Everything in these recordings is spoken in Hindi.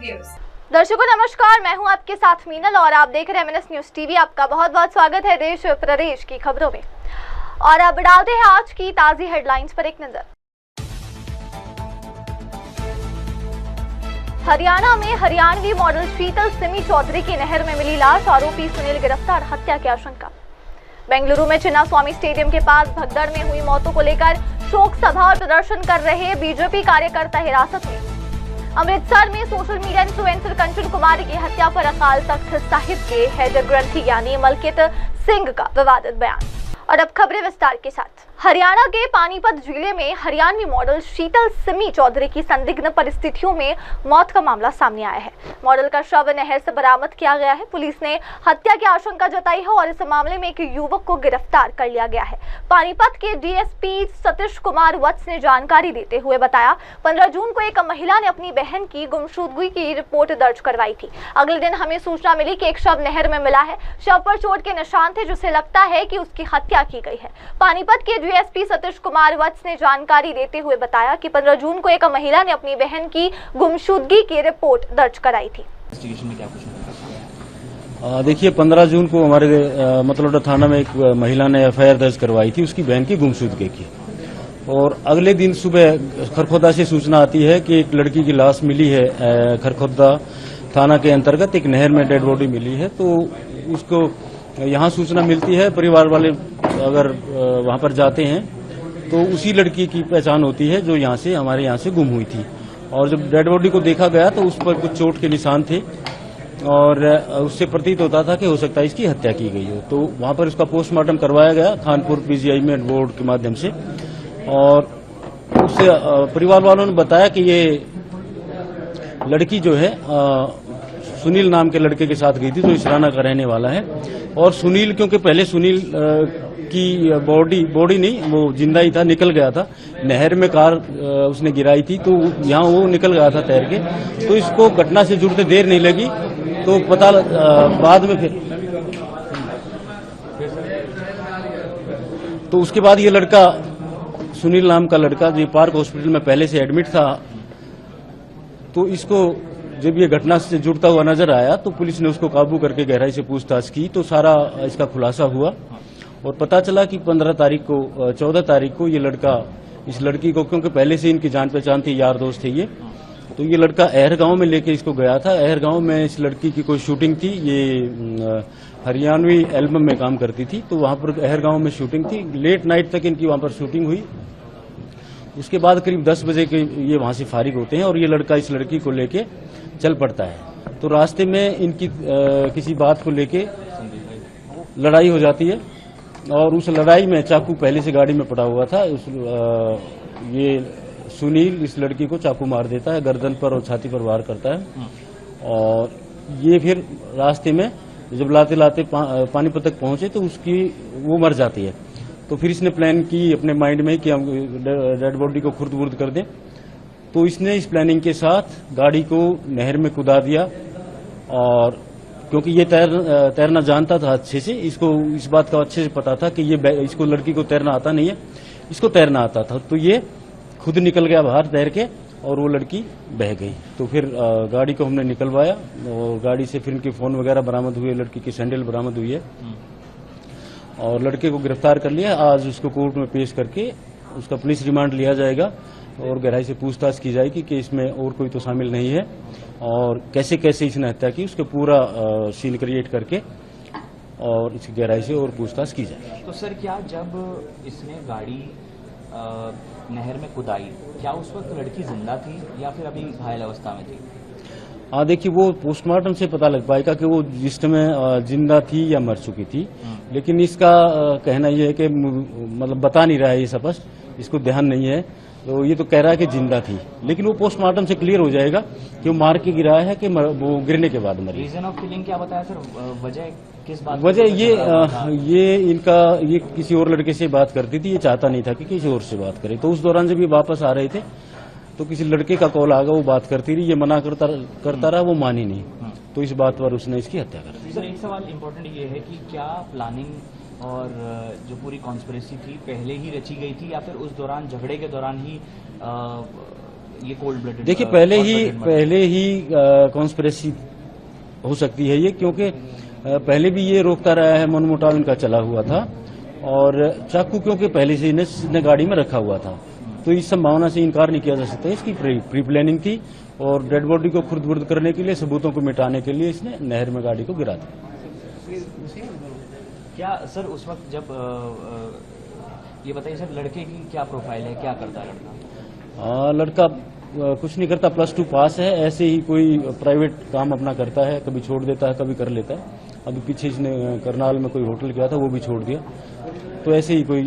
व्यूअर्स। दर्शकों नमस्कार, मैं हूं आपके साथ मीनल और आप देख रहे हैं MNS न्यूज टीवी। आपका बहुत बहुत स्वागत है देश प्रदेश की खबरों में। और अब डालते हैं आज की ताजी हेडलाइंस पर एक नजर। हरियाणा में हरियाणवी मॉडल शीतल सिमी चौधरी की नहर में मिली लाश, आरोपी सुनील गिरफ्तार, हत्या की आशंका। बेंगलुरु में चिन्ना स्वामी स्टेडियम के पास भगदड़ में हुई मौतों को लेकर शोक सभा और प्रदर्शन कर रहे बीजेपी कार्यकर्ता हिरासत में। अमृतसर में सोशल मीडिया इन्फ्लुएंसर कंचन कुमारी की हत्या पर अकाल तख्त साहिब के हेड ग्रंथी यानी मलकित सिंह का विवादित बयान। और अब खबरें विस्तार के साथ। हरियाणा के पानीपत जिले में हरियाणवी मॉडल शीतल सिमी चौधरी की संदिग्ध परिस्थितियों में मौत का मामला सामने आया है। मॉडल का शव नहर से बरामद किया गया है। पुलिस ने हत्या की आशंका जताई है और इस मामले में एक युवक को गिरफ्तार कर लिया गया है। पानीपत के डीएसपी सतीश कुमार वत्स ने जानकारी देते हुए बताया, 15 जून को एक महिला ने अपनी बहन की गुमशुदगी की रिपोर्ट दर्ज करवाई थी। अगले दिन हमें सूचना मिली कि एक शव नहर में मिला है। शव पर चोट के निशान थे, जिससे लगता है कि उसकी हत्या की गई है। पानीपत के डीएसपी सतीश कुमार वत्स ने जानकारी देते हुए बताया कि 15 जून को एक महिला ने अपनी बहन की गुमशुदगी की रिपोर्ट दर्ज कराई थी। देखिए, 15 जून को हमारे मतलडा थाना में एक महिला ने एफआईआर दर्ज करवाई थी उसकी बहन की गुमशुदगी की। और अगले दिन सुबह खरखोदा से सूचना आती है कि एक लड़की की लाश मिली है। खरखोदा थाना के अंतर्गत एक नहर में डेड बॉडी मिली है। तो उसको यहाँ सूचना मिलती है, परिवार वाले अगर वहाँ पर जाते हैं तो उसी लड़की की पहचान होती है जो हमारे यहाँ से गुम हुई थी। और जब डेड बॉडी को देखा गया तो उस पर कुछ चोट के निशान थे और उससे प्रतीत होता था कि हो सकता है इसकी हत्या की गई हो। तो वहाँ पर उसका पोस्टमार्टम करवाया गया खानपुर पीजीआई में बोर्ड के माध्यम से। और उससे परिवार वालों ने बताया कि ये लड़की जो है सुनील नाम के लड़के के साथ गई थी, जो इसराना का रहने वाला है। और सुनील, क्योंकि पहले सुनील की बॉडी नहीं, वो जिंदा ही था, निकल गया था नहर में, कार उसने गिराई थी तो यहाँ वो निकल गया था तैर के। तो इसको घटना से जुड़ते देर नहीं लगी तो पता बाद में फिर तो उसके बाद ये लड़का सुनील नाम का लड़का जो पार्क हॉस्पिटल में पहले से एडमिट था, तो इसको जब ये घटना से जुड़ता हुआ नजर आया तो पुलिस ने उसको काबू करके गहराई से पूछताछ की तो सारा इसका खुलासा हुआ। और पता चला कि 14 तारीख को ये लड़का इस लड़की को, क्योंकि पहले से इनकी जान पहचान थी, यार दोस्त थे ये, तो ये लड़का अहर गांव में लेके इसको गया था। अहर गांव में इस लड़की की कोई शूटिंग थी, ये हरियाणवी एल्बम में काम करती थी, तो वहां पर अहर गांव में शूटिंग थी। लेट नाइट तक इनकी वहां पर शूटिंग हुई। उसके बाद करीब 10 बजे के ये वहां से फारिग होते हैं और ये लड़का इस लड़की को लेके चल पड़ता है। तो रास्ते में इनकी किसी बात को लेके लड़ाई हो जाती है और उस लड़ाई में चाकू पहले से गाड़ी में पड़ा हुआ था। ये सुनील इस लड़की को चाकू मार देता है, गर्दन पर और छाती पर वार करता है। और ये फिर रास्ते में जब लाते लाते पानीपत तक पहुंचे तो वो मर जाती है। तो फिर इसने प्लान की अपने माइंड में कि हम डेड बॉडी को खुर्द-बुर्द कर दें। तो इसने इस प्लानिंग के साथ गाड़ी को नहर में कुदा दिया। और क्योंकि ये तैरना जानता था अच्छे से, इसको इस बात का अच्छे से पता था कि इसको लड़की को तैरना आता नहीं है, इसको तैरना आता था। तो ये खुद निकल गया बाहर तैर के और वो लड़की बह गई। तो फिर गाड़ी को हमने निकलवाया और गाड़ी से फिर इनके फोन वगैरह बरामद हुए, लड़की की सैंडल बरामद हुई है और लड़के को गिरफ्तार कर लिया। आज उसको कोर्ट में पेश करके उसका पुलिस रिमांड लिया जाएगा और गहराई से पूछताछ की जाएगी कि इसमें और कोई तो शामिल नहीं है और कैसे कैसे इसने हत्या की, उसका पूरा सीन क्रिएट करके और इसकी गहराई से और पूछताछ की जाएगी। तो सर, क्या जब इसने गाड़ी नहर में कुदाई, क्या उस वक्त लड़की जिंदा थी या फिर अभी घायल अवस्था में थी? हाँ, देखिए, वो पोस्टमार्टम से पता लग पाएगा कि वो जिस समय जिंदा थी या मर चुकी थी। लेकिन इसका कहना यह है कि मतलब बता नहीं रहा है ये स्पष्ट, इसको ध्यान नहीं है। तो ये तो कह रहा है कि जिंदा थी, लेकिन वो पोस्टमार्टम से क्लियर हो जाएगा कि वो मार के गिरा है कि वो गिरने के बाद मरी। रीजन ऑफ किलिंग क्या बताया सर? वजह किस बात? वजह ये किसी और लड़के से बात करती थी, ये चाहता नहीं था कि किसी और से बात करे। तो उस दौरान जब ये वापस आ रहे थे तो किसी लड़के का कॉल आ गया, वो बात करती रही, ये मना करता रहा, वो मानी नहीं। तो इस बात पर उसने इसकी हत्या कर दी। सर, एक सवाल इम्पोर्टेंट ये है कि क्या प्लानिंग और जो पूरी कॉन्स्पिरेसी थी पहले ही रची गई थी या फिर उस दौरान झगड़े के दौरान ही ये कोल्ड ब्लडेड? देखिए, पहले ही कॉन्स्पिरेसी हो सकती है ये, क्योंकि पहले भी ये रोकता रहा है, मनमुटाव इनका चला हुआ था, और चाकू क्योंकि पहले से इसने गाड़ी में रखा हुआ था, तो इस संभावना से इनकार नहीं किया जा सकता। इसकी प्री प्लानिंग थी, और डेड बॉडी को खुर्द-बुर्द करने के लिए, सबूतों को मिटाने के लिए इसने नहर में गाड़ी को गिरा दिया। क्या सर उस वक्त जब ये बताइए सर, लड़के की क्या प्रोफाइल है, क्या करता है लड़का? लड़का कुछ नहीं करता, +2 पास है। ऐसे ही कोई प्राइवेट काम अपना करता है, कभी छोड़ देता है, कभी कर लेता है। अभी पीछे इसने करनाल में कोई होटल किया था, वो भी छोड़ दिया। तो ऐसे ही कोई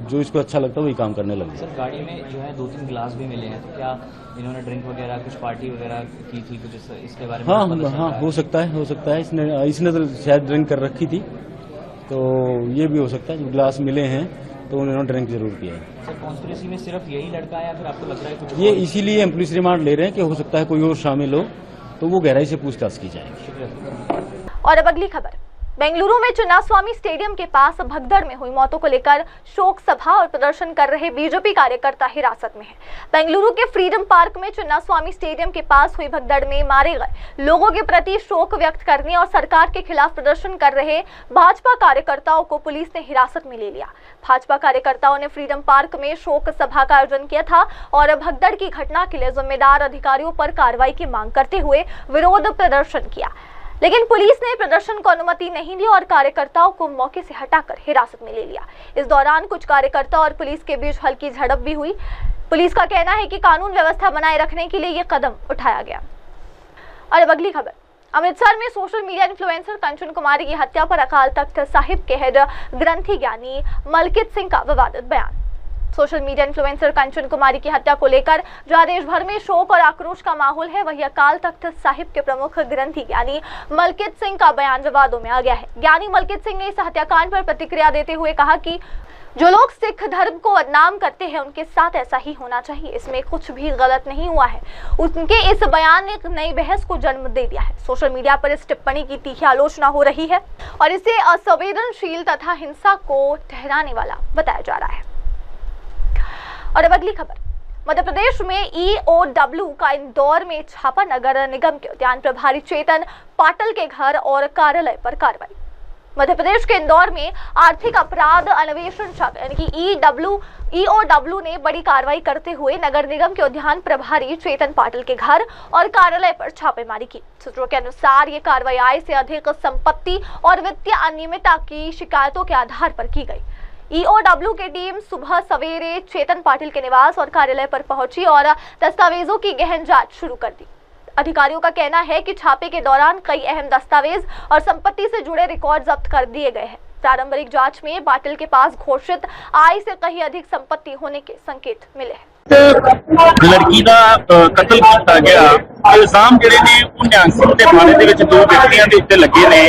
जो इसको अच्छा लगता है वही काम करने लगा। सर गाड़ी में जो है 2-3 गिलास भी मिले हैं, तो क्या इन्होंने ड्रिंक वगैरह, कुछ पार्टी वगैरह की थी, कुछ इसके बारे में? हाँ, हो सकता है। इसने तो शायद ड्रिंक कर रखी थी, तो ये भी हो सकता है। गिलास मिले हैं तो उन्होंने ड्रिंक जरूर किया है। सर कॉन्स्पिरेसी में सिर्फ यही लड़का है या फिर आपको लग रहा है कुछ? ये इसीलिए हम पुलिस रिमांड ले रहे हैं कि हो सकता है कोई और शामिल हो, तो वो गहराई से पूछताछ की जाएगी। और अब अगली खबर, बेंगलुरु में चिन्नास्वामी स्टेडियम के पास भगदड़ में हुई मौतों को लेकर शोक सभा और प्रदर्शन कर रहे बीजेपी कार्यकर्ता हिरासत में हैं। बेंगलुरु के फ्रीडम पार्क में चिन्नास्वामी स्टेडियम के पास हुई भगदड़ में मारे गए लोगों के प्रति शोक व्यक्त करने और सरकार के खिलाफ प्रदर्शन कर रहे भाजपा कार्यकर्ताओं को पुलिस ने हिरासत में ले लिया। भाजपा कार्यकर्ताओं ने फ्रीडम पार्क में शोक सभा का आयोजन किया था और भगदड़ की घटना के लिए जिम्मेदार अधिकारियों पर कार्रवाई की मांग करते हुए विरोध प्रदर्शन किया, लेकिन पुलिस ने प्रदर्शन को अनुमति नहीं दी और कार्यकर्ताओं को मौके से हटाकर हिरासत में ले लिया। इस दौरान कुछ कार्यकर्ता और पुलिस के बीच हल्की झड़प भी हुई। पुलिस का कहना है कि कानून व्यवस्था बनाए रखने के लिए यह कदम उठाया गया। और अब अगली खबर, अमृतसर में सोशल मीडिया इन्फ्लुएंसर कंचन कुमारी की हत्या पर अकाल तख्त साहिब के हेड ग्रंथी ज्ञानी मलकित सिंह का विवादित बयान। सोशल मीडिया इन्फ्लुएंसर कंचन कुमारी की हत्या को लेकर जहां देश भर में शोक और आक्रोश का माहौल है, वहीं अकाल तख्त साहिब के प्रमुख ग्रंथी ज्ञानी मलकित सिंह का बयान विवादों में आ गया है। ज्ञानी मलकित सिंह ने इस हत्याकांड पर प्रतिक्रिया देते हुए कहा कि जो लोग सिख धर्म को बदनाम करते हैं उनके साथ ऐसा ही होना चाहिए, इसमें कुछ भी गलत नहीं हुआ है। उनके इस बयान ने एक नई बहस को जन्म दे दिया है। सोशल मीडिया पर इस टिप्पणी की तीखी आलोचना हो रही है और इसे असंवेदनशील तथा हिंसा को ठहराने वाला बताया जा रहा है। और अब अगली खबर, मध्य प्रदेश में EOW का इंदौर में छापा, नगर निगम के उद्यान प्रभारी चेतन पाटिल के घर और कार्यालय पर कार्रवाई। मध्य प्रदेश के इंदौर में आर्थिक अपराध अन्वेषण शाखा यानी कि EOW ने बड़ी कार्रवाई करते हुए नगर निगम के उद्यान प्रभारी चेतन पाटिल के घर और कार्यालय पर छापेमारी की। सूत्रों के अनुसार ये कार्रवाई आय से अधिक संपत्ति और वित्तीय अनियमितता की शिकायतों के आधार पर की गई। EOW की टीम सुबह सवेरे चेतन पाटिल के निवास और कार्यालय पर पहुंची और दस्तावेजों की गहन जांच शुरू कर दी। अधिकारियों का कहना है कि छापे के दौरान कई अहम दस्तावेज और संपत्ति से जुड़े रिकॉर्ड जब्त कर दिए गए हैं। प्रारंभिक जांच में पाटिल के पास घोषित आय से कहीं अधिक संपत्ति होने के संकेत मिले हैं। लड़की का कतल किया गया, इल्जाम ਜਿਹੜੇ ਨੇ ਉਹ ਨਿਹੰਗ ਸਿੰਘ ਦੇ ਬਾਰੇ ਦੇ ਵਿੱਚ 2 ਵਿਅਕਤੀਆਂ ਦੇ ਉੱਤੇ ਲੱਗੇ ਨੇ।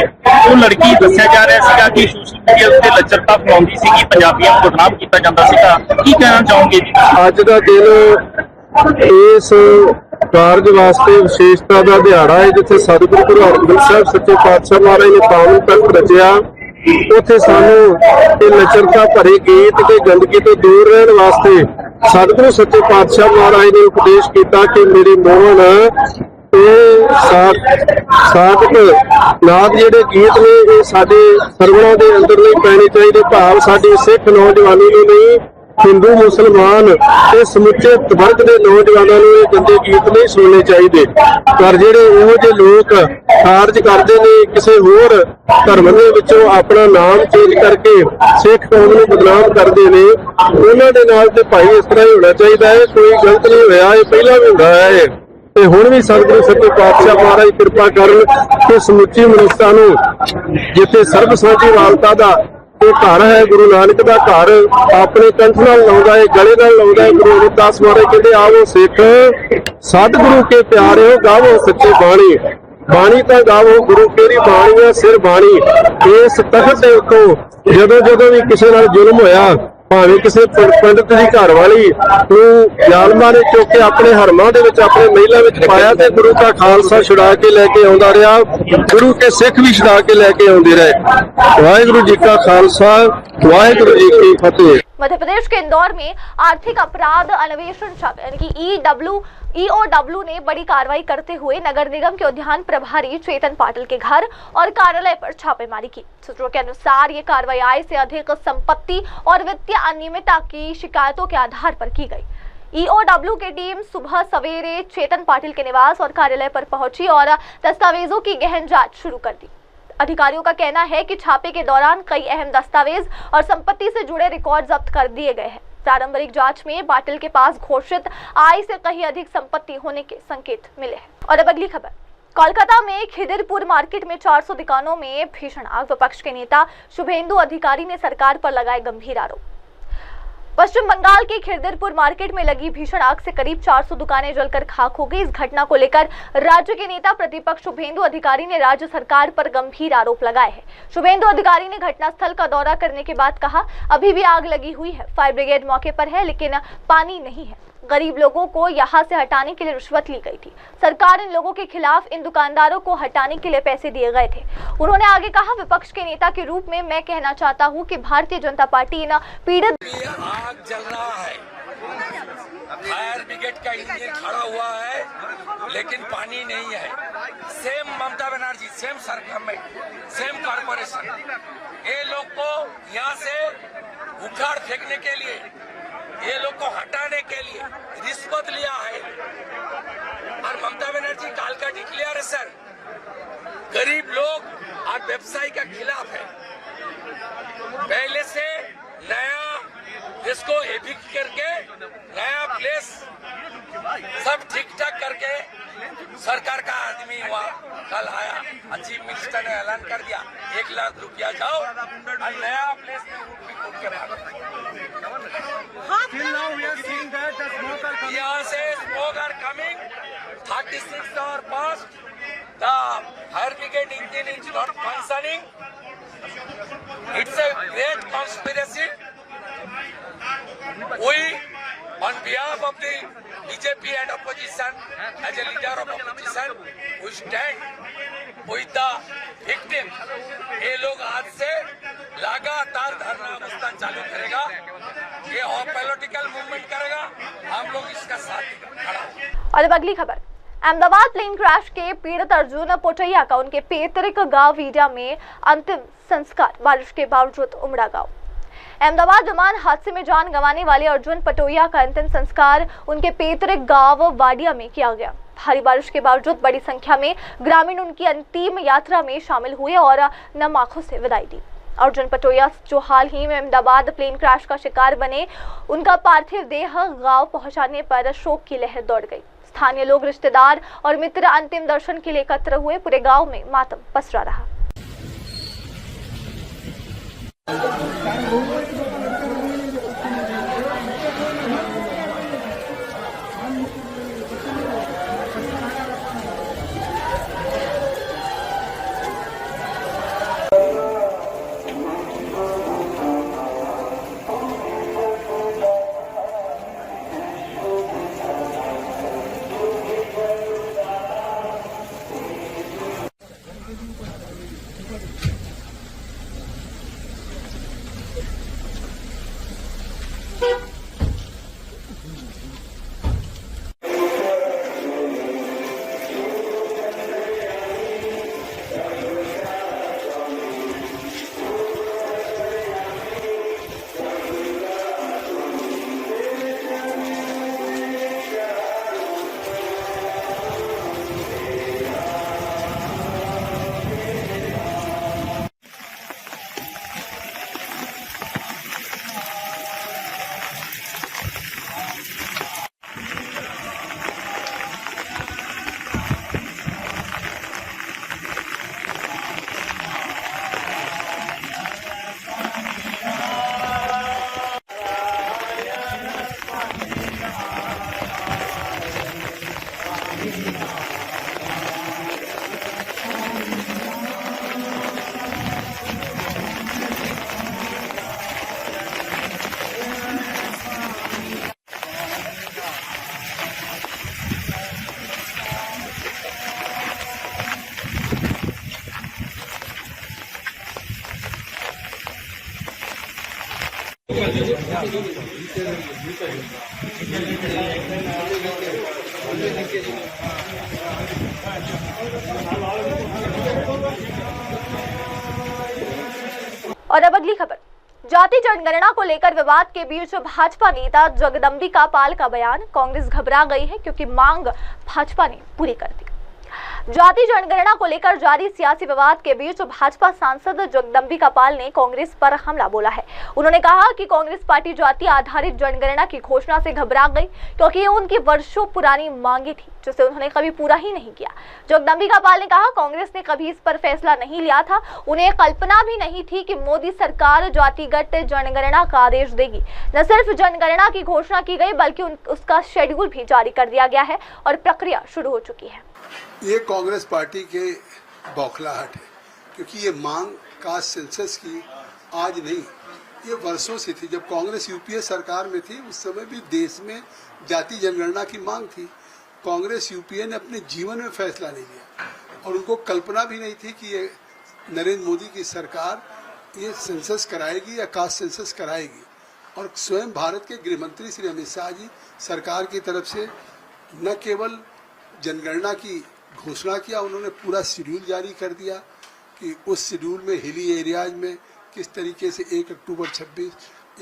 ਉਹ ਲੜਕੀ ਦੱਸਿਆ ਜਾ ਰਿਹਾ ਸੀਗਾ ਕਿ ਸੋਸ਼ਲ ਮੀਡੀਆ ਉੱਤੇ ਲੱਚਰਤਾ ਫੈਲਾਉਂਦੀ ਸੀਗੀ, ਪੰਜਾਬੀਆਂ ਨੂੰ ਬਦਨਾਮ ਕੀਤਾ ਜਾਂਦਾ ਸੀਗਾ। ਕੀ ਕਹਿਣਾ ਚਾਹੋਗੇ ਜੀ? ਅੱਜ ਦਾ ਦਿਨ ਇਸ ਕਾਰਜ ਵਾਸਤੇ ਵਿਸ਼ੇਸ਼ਤਾ ਦਾ ਦਿਹਾੜਾ ਹੈ, ਜਿੱਥੇ ਸਤਿਗੁਰੂ ਗੁਰੂ ਹਰਗੋਬਿੰਦ ਸਾਹਿਬ ਸੱਚੇ ਪਾਤਸ਼ਾਹ ਮਹਾਰਾਜ ਨੇ ਪਾਵਨ ਤਖਤ ਰਚਿਆ। ਉੱਥੇ ਸਾਨੂੰ ਇਹ ਲੱਚਰਤਾ ਭਰੇ ਗੀਤ ਤੇ ਗੰਦਗੀ ਤੋਂ ਦੂਰ ਰਹਿਣ ਵਾਸਤੇ ਸਤਿਗੁਰੂ ਸੱਚੇ ਪਾਤਸ਼ਾਹ ਮਹਾਰਾਜ ਨੇ ਉਪਦੇਸ਼ ਕੀਤਾ ਕਿ ਮੇਰੀ ਮੋਹਨ ਇਹ ਸਾਧਕ ਨਾਦ ਜਿਹੜੇ ਗੀਤ ਨੇ ਇਹ ਸਾਡੇ ਸਰਵਣਾ ਦੇ ਅੰਦਰ ਨਹੀਂ ਪੈਣੇ ਚਾਹੀਦੇ। ਭਾਵ ਸਾਡੀ ਸਿੱਖ ਨੌਜਵਾਨੀ ਨੂੰ ਨਹੀਂ, ਹਿੰਦੂ ਮੁਸਲਮਾਨ ਤੇ ਸਮੁੱਚੇ ਵਰਗ ਦੇ ਨੌਜਵਾਨਾਂ ਨੂੰ ਇਹ ਗੰਦੇ ਗੀਤ ਨਹੀਂ ਸੁਣਨੇ ਚਾਹੀਦੇ। ਪਰ ਜਿਹੜੇ ਇਹੋ ਜਿਹੇ ਲੋਕ ਕਾਰਜ ਕਰਦੇ ਨੇ ਕਿਸੇ ਹੋਰ ਧਰਮ ਦੇ ਵਿੱਚੋਂ ਆਪਣਾ ਨਾਮ ਚੇਂਜ ਕਰਕੇ ਸਿੱਖ ਕੌਮ ਨੂੰ ਬਦਨਾਮ ਕਰਦੇ ਨੇ, ਉਹਨਾਂ ਦੇ ਨਾਲ ਤੇ ਭਾਈ ਇਸ ਤਰ੍ਹਾਂ ਹੀ ਹੋਣਾ ਚਾਹੀਦਾ ਹੈ। ਕੋਈ ਗਲਤ ਨਹੀਂ ਹੋਇਆ, ਇਹ ਪਹਿਲਾਂ ਵੀ ਹੁੰਦਾ ਹੈ ਤੇ ਹੁਣ ਵੀ ਸਤਿਗੁਰੂ ਸੱਚੇ ਪਾਤਸ਼ਾਹ ਮਹਾਰਾਜ ਕਿਰਪਾ ਕਰਨ ਕਿ ਸਮੁੱਚੀ ਮਨੁੱਖਤਾ ਨੂੰ ਜਿੱਥੇ ਸਰਬ ਸਾਂਝੀ ਵਾਲਤਾ ਦਾ ਇਹ ਘਰ ਹੈ, ਗੁਰੂ ਨਾਨਕ ਦਾ ਘਰ ਆਪਣੇ ਕੰਠ ਨਾਲ ਲਾਉਂਦਾ ਹੈ, ਗਲੇ ਨਾਲ ਲਾਉਂਦਾ ਹੈ। ਗੁਰੂ ਅਮਰਦਾਸ ਮਹਾਰਾਜ ਕਹਿੰਦੇ ਆਵੋ ਸਿੱਖ ਸਤਿਗੁਰੂ ਕੇ ਪਿਆਰਿਓ ਗਾਵੋ ਸੱਚੀ ਬਾਣੀ, ਬਾਣੀ ਤਾਂ ਗਾਵੋ ਗੁਰੂ ਤੇਰੀ ਬਾਣੀ ਆ ਸਿਰ ਬਾਣੀ। ਇਸ ਤਖਤ ਦੇ ਉੱਤੋਂ ਜਦੋਂ ਵੀ ਕਿਸੇ ਨਾਲ ਜ਼ੁਲਮ ਹੋਇਆ ਭਾਵੇਂ ਕਿਸੇ ਪੰਡਿਤ ਦੀ ਘਰ ਵਾਲੀ ਨੂੰ ਜ਼ਾਲਮਾਂ ਨੇ ਚੁੱਕ ਕੇ ਆਪਣੇ ਹਰਮਾਂ ਦੇ ਵਿੱਚ ਆਪਣੇ ਮਹਿਲਾ ਵਿੱਚ ਪਾਇਆ ਤੇ ਗੁਰੂ ਦਾ ਖਾਲਸਾ ਛੁਡਾ ਕੇ ਲੈ ਕੇ ਆਉਂਦਾ ਰਿਹਾ, ਗੁਰੂ ਕੇ ਸਿੱਖ ਵੀ ਛੁਡਾ ਕੇ ਲੈ ਕੇ ਆਉਂਦੇ ਰਹੇ। ਵਾਹਿਗੁਰੂ ਜੀ का खालसा, वाहिगुरु जी की फतेह। मध्य प्रदेश के इंदौर में आर्थिक अपराध अन्वेषण शाखा यानी कि ईओडब्ल्यू ने बड़ी कार्रवाई करते हुए नगर निगम के उद्यान प्रभारी चेतन पाटिल के घर और कार्यालय पर छापेमारी की। सूत्रों के अनुसार ये कार्रवाई आय से अधिक संपत्ति और वित्तीय अनियमितता की शिकायतों के आधार पर की गई। ईओडब्ल्यू की टीम सुबह सवेरे चेतन पाटिल के निवास और कार्यालय पर पहुंची और दस्तावेजों की गहन जांच शुरू कर दी। अधिकारियों का कहना है कि छापे के दौरान कई अहम दस्तावेज और संपत्ति से जुड़े रिकॉर्ड जब्त कर दिए गए हैं। प्रारंभिक जांच में पाटिल के पास घोषित आय से कहीं अधिक संपत्ति होने के संकेत मिले हैं। और अब अगली खबर, कोलकाता में खिदिरपुर मार्केट में 400 दुकानों में भीषण आग। विपक्ष के नेता शुभेंदु अधिकारी ने सरकार पर लगाए गंभीर आरोप। पश्चिम बंगाल के खिदिरपुर मार्केट में लगी भीषण आग से करीब 400 दुकानें जलकर खाक हो गई। इस घटना को लेकर राज्य के नेता प्रतिपक्ष शुभेंदु अधिकारी ने राज्य सरकार पर गंभीर आरोप लगाए हैं। शुभेंदु अधिकारी ने घटनास्थल का दौरा करने के बाद कहा, अभी भी आग लगी हुई है, फायर ब्रिगेड मौके पर है लेकिन पानी नहीं है। गरीब लोगों को यहां से हटाने के लिए रिश्वत ली गई थी। सरकार इन लोगों के खिलाफ इन दुकानदारों को हटाने के लिए पैसे दिए गए थे। उन्होंने आगे कहा, विपक्ष के नेता के रूप में मैं कहना चाहता हूं कि भारतीय जनता पार्टी इन पीड़ित आग जल रहा है, फायर ब्रिगेड का इंजन खड़ा हुआ है लेकिन पानी नहीं है। सेम ममता बनर्जी, सेम सरकार में, सेम कॉर्पोरेशन, ये लोग को यहाँ से उखाड़ फेंकने के लिए, ये लोग को हटाने के लिए रिश्वत लिया है। और ममता बनर्जी काल का डिक्लेरेशन गरीब लोग और व्यवसायी के खिलाफ है। पहले से नया इसको एविक्ट करके नया प्लेस सब ठीक ठाक करके सरकार का आदमी हुआ, कल आया, चीफ मिनिस्टर ने ऐलान कर दिया 1 लाख रुपया जाओ और नया प्लेस में उठ के भागो। यहाँ से smoke are coming 36 hours past, the fire brigade engine is not functioning. It's a great conspiracy. We, on behalf of the BJP and opposition, as a leader of opposition, we stand with the victim. ये लोग आज से लगातार धरना अवस्थान चालू करेगा, ये पॉलिटिकल मूवमेंट करेगा, हम लोग इसका साथ खड़ा। और अब अगली खबर, अहमदाबाद प्लेन क्रैश के पीड़ित अर्जुन पोटैया का उनके पैतृक गांव वीडिया में अंतिम संस्कार। बारिश के बावजूद उमड़ा गांव। अहमदाबाद विमान हादसे में जान गंवाने वाले अर्जुन पटोया का अंतिम संस्कार उनके पैतृक गांव वाडिया में किया गया। भारी बारिश के बावजूद बड़ी संख्या में ग्रामीण उनकी अंतिम यात्रा में शामिल हुए और नम आंखों से विदाई दी। अर्जुन पटोया जो हाल ही में अहमदाबाद प्लेन क्रैश का शिकार बने, उनका पार्थिव देह गांव पहुंचाने पर शोक की लहर दौड़ गई। स्थानीय लोग, रिश्तेदार और मित्र अंतिम दर्शन के लिए एकत्र हुए। पूरे गांव में मातम पसरा रहा। और अब अगली खबर, जाति जनगणना को लेकर विवाद के बीच भाजपा नेता जगदंबिका पाल का बयान, कांग्रेस घबरा गई है क्योंकि मांग भाजपा ने पूरी कर दी। जाति जनगणना को लेकर जारी सियासी विवाद के बीच भाजपा सांसद जगदंबिका पाल ने कांग्रेस पर हमला बोला है। उन्होंने कहा कि कांग्रेस पार्टी जाति आधारित जनगणना की घोषणा से घबरा गई क्योंकि ये उनकी वर्षों पुरानी मांगे थी जिसे उन्होंने कभी पूरा ही नहीं किया। जगदंबिका पाल ने कहा, कांग्रेस ने कभी इस पर फैसला नहीं लिया था, उन्हें कल्पना भी नहीं थी कि मोदी सरकार जातिगत जनगणना का आदेश देगी। न सिर्फ जनगणना की घोषणा की गई बल्कि उसका शेड्यूल भी जारी कर दिया गया है और प्रक्रिया शुरू हो चुकी है। ये कांग्रेस पार्टी के बौखलाहट है, क्योंकि ये मांग कास्ट सेंसस की आज नहीं, ये वर्षों से थी। जब कांग्रेस यूपीए सरकार में थी उस समय भी देश में जाति जनगणना की मांग थी। कांग्रेस यूपीए ने अपने जीवन में फैसला नहीं लिया और उनको कल्पना भी नहीं थी कि ये नरेंद्र मोदी की सरकार ये सेंसस कराएगी या कास्ट सेंसस कराएगी। और स्वयं भारत के गृह मंत्री श्री अमित शाह जी सरकार की तरफ से न केवल जनगणना की घोषणा किया, उन्होंने पूरा शेड्यूल जारी कर दिया कि उस शेड्यूल में हिली एरियाज में किस तरीके से 1 अक्टूबर 26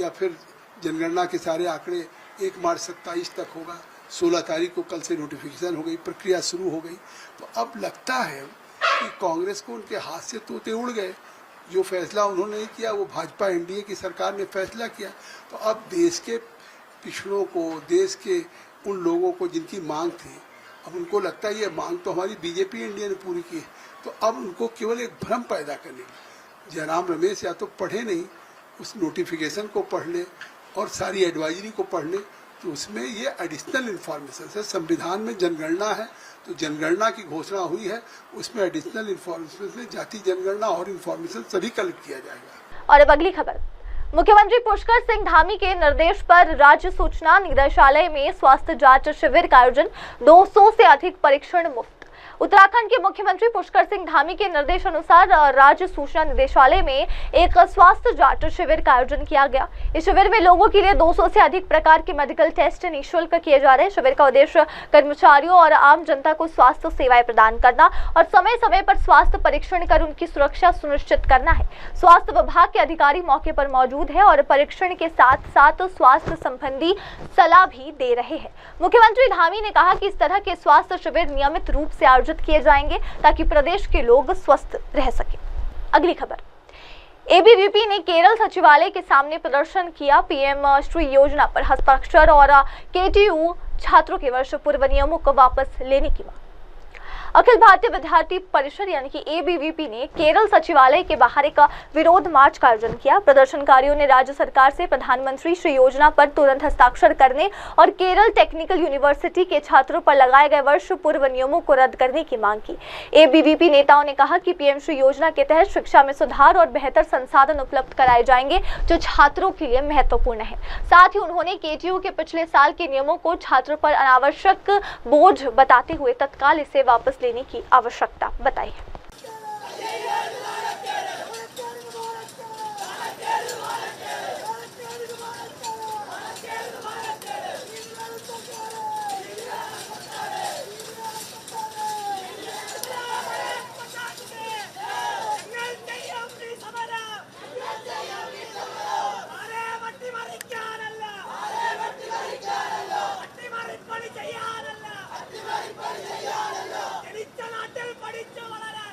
या फिर जनगणना के सारे आंकड़े 1 मार्च 27 तक होगा। 16 तारीख को कल से नोटिफिकेशन हो गई, प्रक्रिया शुरू हो गई। तो अब लगता है कि कांग्रेस को उनके हाथ से तोते उड़ गए। जो फैसला उन्होंने नहीं किया वो भाजपा एनडीए की सरकार ने फैसला किया। तो अब देश के पिछड़ों को, देश के उन लोगों को जिनकी मांग थी, अब उनको लगता है ये मांग तो हमारी बीजेपी इंडिया ने पूरी की है, तो अब उनको केवल एक भ्रम पैदा करने। जयराम रमेश या तो पढ़े नहीं, उस नोटिफिकेशन को पढ़ ले और सारी एडवाइजरी को पढ़ ले, तो उसमें ये एडिशनल इन्फॉर्मेशन है। संविधान में जनगणना है तो जनगणना की घोषणा हुई है, उसमें एडिशनल इन्फॉर्मेशन में जाति जनगणना और इन्फॉर्मेशन सभी कलेक्ट किया जाएगा। और अब अगली खबर, मुख्यमंत्री पुष्कर सिंह धामी के निर्देश पर राज्य सूचना निदेशालय में स्वास्थ्य जांच शिविर का आयोजन, 200 से अधिक परीक्षण मुफ्त। उत्तराखंड के मुख्यमंत्री पुष्कर सिंह धामी के निर्देश अनुसार राज्य सूचना निदेशालय में एक स्वास्थ्य जांच शिविर का आयोजन किया गया। इस शिविर में लोगों के लिए 200 से अधिक प्रकार के मेडिकल टेस्ट निःशुल्क किए जा रहे हैं। शिविर का उद्देश्य कर्मचारियों और आम जनता को स्वास्थ्य सेवाएं प्रदान करना और समय समय पर स्वास्थ्य परीक्षण कर उनकी सुरक्षा सुनिश्चित करना है। स्वास्थ्य विभाग के अधिकारी मौके पर मौजूद है और परीक्षण के साथ साथ स्वास्थ्य संबंधी सलाह भी दे रहे हैं। मुख्यमंत्री धामी ने कहा कि इस तरह के स्वास्थ्य शिविर नियमित रूप से आयोजित किए जाएंगे ताकि प्रदेश के लोग स्वस्थ रह सकें। अगली खबर, एबीवीपी ने केरल सचिवालय के सामने प्रदर्शन किया। पीएम श्री योजना पर हस्ताक्षर और केटीयू छात्रों के वर्ष पूर्व नियमों को वापस लेने की मांग। अखिल भारतीय विद्यार्थी परिषद यानी कि एबीवीपी ने केरल सचिवालय के बाहर एक विरोध मार्च का आयोजन किया। प्रदर्शनकारियों ने राज्य सरकार से प्रधानमंत्री श्री योजना पर तुरंत हस्ताक्षर करने और केरल टेक्निकल यूनिवर्सिटी के छात्रों पर लगाए गए वर्ष पूर्व नियमों को रद्द करने की मांग की। एबीवीपी नेताओं ने कहा कि पीएम श्री योजना के तहत शिक्षा में सुधार और बेहतर संसाधन उपलब्ध कराए जाएंगे जो छात्रों के लिए महत्वपूर्ण है। साथ ही उन्होंने केटीयू के पिछले साल के नियमों को छात्रों पर अनावश्यक बोझ बताते हुए तत्काल इसे वापस लेने की आवश्यकता बताई है। പഠിച്ചു വളരാൻ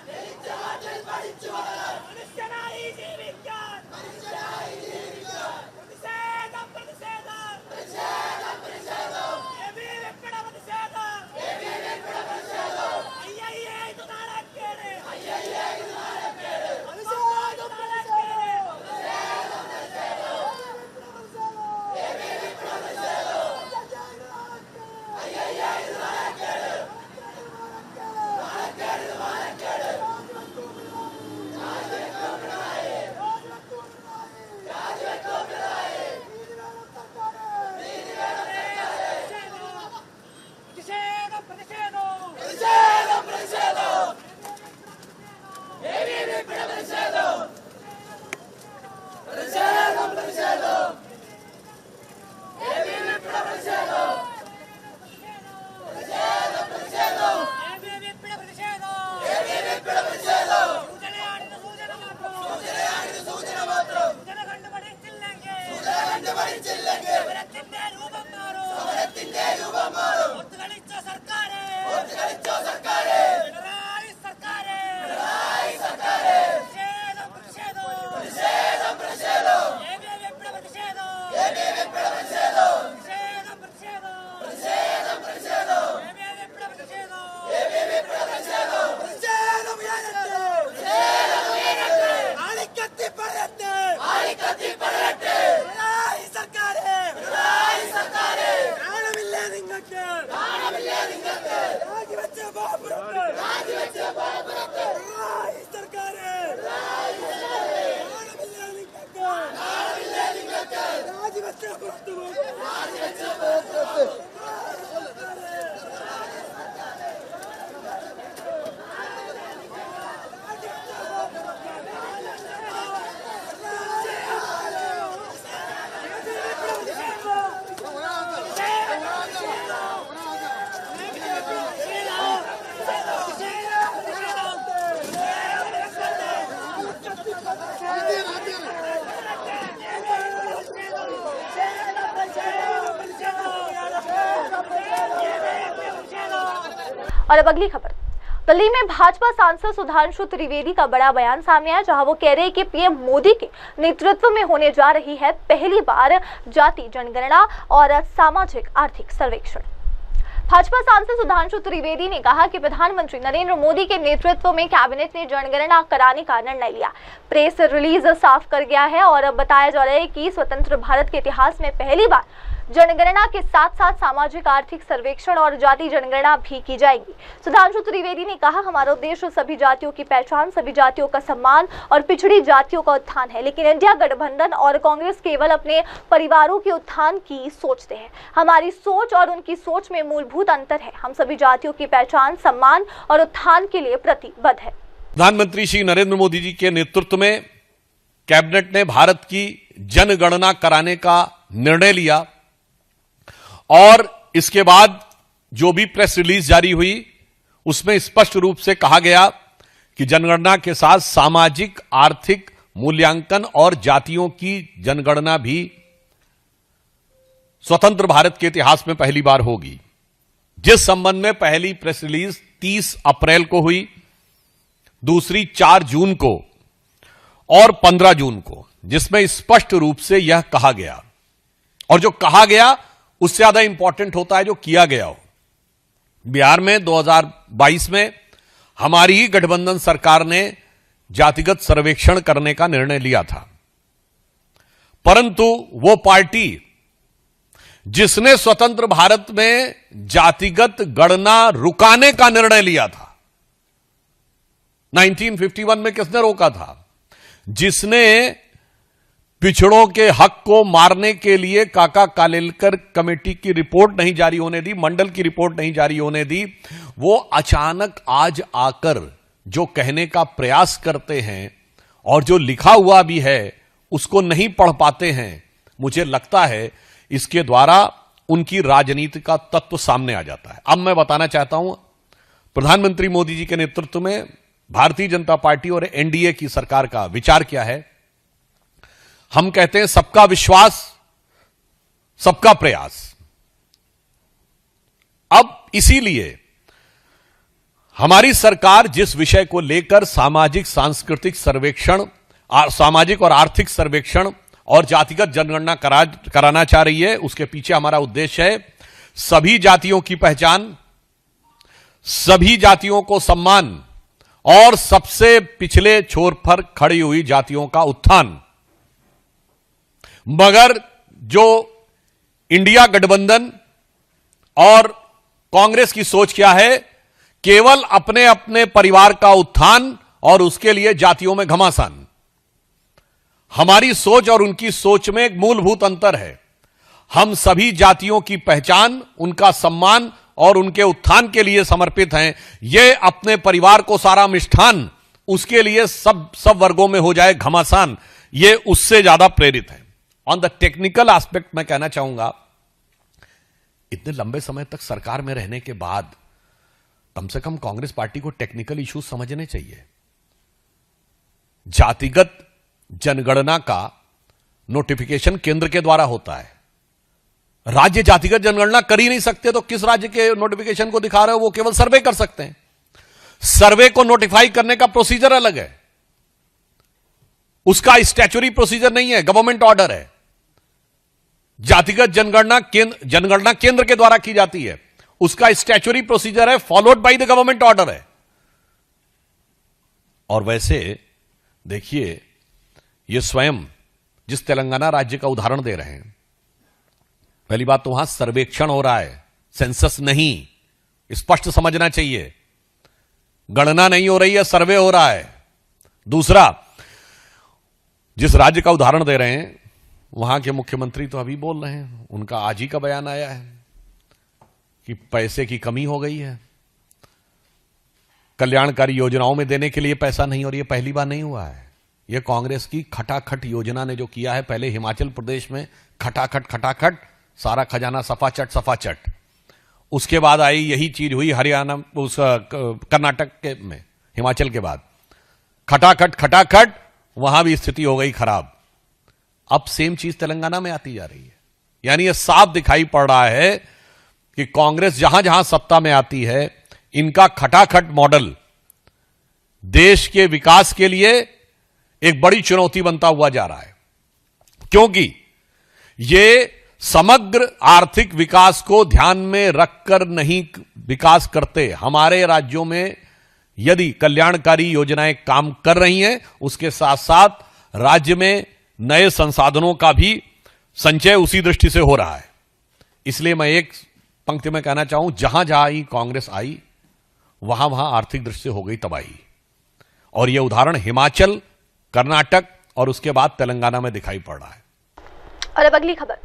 और अब अगली खबर। दिल्ली में भाजपा सांसद सुधांशु त्रिवेदी का बड़ा बयान सामने आया, जहां वो कह रहे हैं कि पीएम मोदी के नेतृत्व में होने जा रही है पहली बार जाति जनगणना और सामाजिक आर्थिक सर्वेक्षण। भाजपा सांसद सुधांशु त्रिवेदी ने कहा कि प्रधानमंत्री नरेंद्र मोदी के नेतृत्व में कैबिनेट ने जनगणना कराने का निर्णय लिया। प्रेस रिलीज साफ कर गया है और अब बताया जा रहा है कि स्वतंत्र भारत के इतिहास में पहली बार जनगणना के साथ साथ सामाजिक आर्थिक सर्वेक्षण और जाति जनगणना भी की जाएगी। सुधांशु त्रिवेदी ने कहा, हमारा उद्देश्य सभी जातियों की पहचान, सभी जातियों का सम्मान और पिछड़ी जातियों का उत्थान है। लेकिन इंडिया गठबंधन और कांग्रेस केवल अपने परिवारों के उत्थान की सोचते हैं। हमारी सोच और उनकी सोच में मूलभूत अंतर है। हम सभी जातियों की पहचान, सम्मान और उत्थान के लिए प्रतिबद्ध है। प्रधानमंत्री श्री नरेंद्र मोदी जी के नेतृत्व में कैबिनेट ने भारत की जनगणना कराने का निर्णय लिया और इसके बाद जो भी प्रेस रिलीज जारी हुई उसमें स्पष्ट रूप से कहा गया कि जनगणना के साथ सामाजिक आर्थिक मूल्यांकन और जातियों की जनगणना भी स्वतंत्र भारत के इतिहास में पहली बार होगी। जिस संबंध में पहली प्रेस रिलीज 30 अप्रैल को हुई, दूसरी 4 जून को और 15 जून को, जिसमें स्पष्ट रूप से यह कहा गया, और जो कहा गया उससे ज्यादा इंपॉर्टेंट होता है जो किया गया हो। बिहार में 2022 में हमारी ही गठबंधन सरकार ने जातिगत सर्वेक्षण करने का निर्णय लिया था, परंतु वो पार्टी जिसने स्वतंत्र भारत में जातिगत गणना रुकाने का निर्णय लिया था, 1951 में किसने रोका था? जिसने पिछड़ों के हक को मारने के लिए काका कालेलकर कमेटी की रिपोर्ट नहीं जारी होने दी, मंडल की रिपोर्ट नहीं जारी होने दी, वो अचानक आज आकर जो कहने का प्रयास करते हैं और जो लिखा हुआ भी है उसको नहीं पढ़ पाते हैं। मुझे लगता है इसके द्वारा उनकी राजनीति का तत्व सामने आ जाता है। अब मैं बताना चाहता हूं, प्रधानमंत्री मोदी जी के नेतृत्व में भारतीय जनता पार्टी और एनडीए की सरकार का विचार क्या है। हम कहते हैं सबका विश्वास, सबका प्रयास। अब इसीलिए हमारी सरकार जिस विषय को लेकर सामाजिक सांस्कृतिक सर्वेक्षण, सामाजिक और आर्थिक सर्वेक्षण और जातिगत जनगणना कराना चाह रही है, उसके पीछे हमारा उद्देश्य है सभी जातियों की पहचान, सभी जातियों को सम्मान और सबसे पिछले छोर पर खड़ी हुई जातियों का उत्थान। मगर जो इंडिया गठबंधन और कांग्रेस की सोच क्या है? केवल अपने अपने परिवार का उत्थान और उसके लिए जातियों में घमासान। हमारी सोच और उनकी सोच में एक मूलभूत अंतर है। हम सभी जातियों की पहचान, उनका सम्मान और उनके उत्थान के लिए समर्पित हैं। ये अपने परिवार को सारा मिष्ठान, उसके लिए सब वर्गों में हो जाए घमासान, ये उससे ज्यादा प्रेरित है। ऑन द टेक्निकल एस्पेक्ट मैं कहना चाहूंगा, इतने लंबे समय तक सरकार में रहने के बाद कम से कम कांग्रेस पार्टी को टेक्निकल इश्यूज समझने चाहिए। जातिगत जनगणना का नोटिफिकेशन केंद्र के द्वारा होता है। राज्य जातिगत जनगणना कर ही नहीं सकते तो किस राज्य के नोटिफिकेशन को दिखा रहे हो? वो केवल सर्वे कर सकते हैं। सर्वे को नोटिफाई करने का प्रोसीजर अलग है, उसका स्टैच्यूटरी प्रोसीजर नहीं है, गवर्नमेंट ऑर्डर है। जातिगत जनगणना केंद्र के द्वारा की जाती है, उसका स्टैच्यूटरी प्रोसीजर है, followed by the government order है। और वैसे देखिए, ये स्वयं जिस तेलंगाना राज्य का उदाहरण दे रहे हैं, पहली बात तो वहां सर्वेक्षण हो रहा है, सेंसस नहीं, स्पष्ट समझना चाहिए। गणना नहीं हो रही है, सर्वे हो रहा है। दूसरा, जिस राज्य का उदाहरण दे रहे हैं वहां के मुख्यमंत्री तो अभी बोल रहे हैं, उनका आज ही का बयान आया है कि पैसे की कमी हो गई है, कल्याणकारी योजनाओं में देने के लिए पैसा नहीं। और यह पहली बार नहीं हुआ है, यह कांग्रेस की खटाखट योजना ने जो किया है। पहले हिमाचल प्रदेश में खटाखट सारा खजाना सफाचट, उसके बाद आई यही चीज हुई हरियाणा, उस कर्नाटक के में, हिमाचल के बाद खटाखट वहां भी स्थिति हो गई खराब। अब सेम चीज तेलंगाना में आती जा रही है। यानी यह साफ दिखाई पड़ रहा है कि कांग्रेस जहां जहां सत्ता में आती है, इनका खटाखट मॉडल देश के विकास के लिए एक बड़ी चुनौती बनता हुआ जा रहा है, क्योंकि ये समग्र आर्थिक विकास को ध्यान में रखकर नहीं विकास करते। हमारे राज्यों में यदि कल्याणकारी योजनाएं काम कर रही हैं, उसके साथ साथ राज्य में नए संसाधनों का भी संचय उसी दृष्टि से हो रहा है। इसलिए मैं एक पंक्ति में कहना चाहूं, जहां जहां ही कांग्रेस आई वहां वहां आर्थिक दृष्टि से हो गई तबाही। और यह उदाहरण हिमाचल, कर्नाटक और उसके बाद तेलंगाना में दिखाई पड़ रहा है। और अब अगली खबर,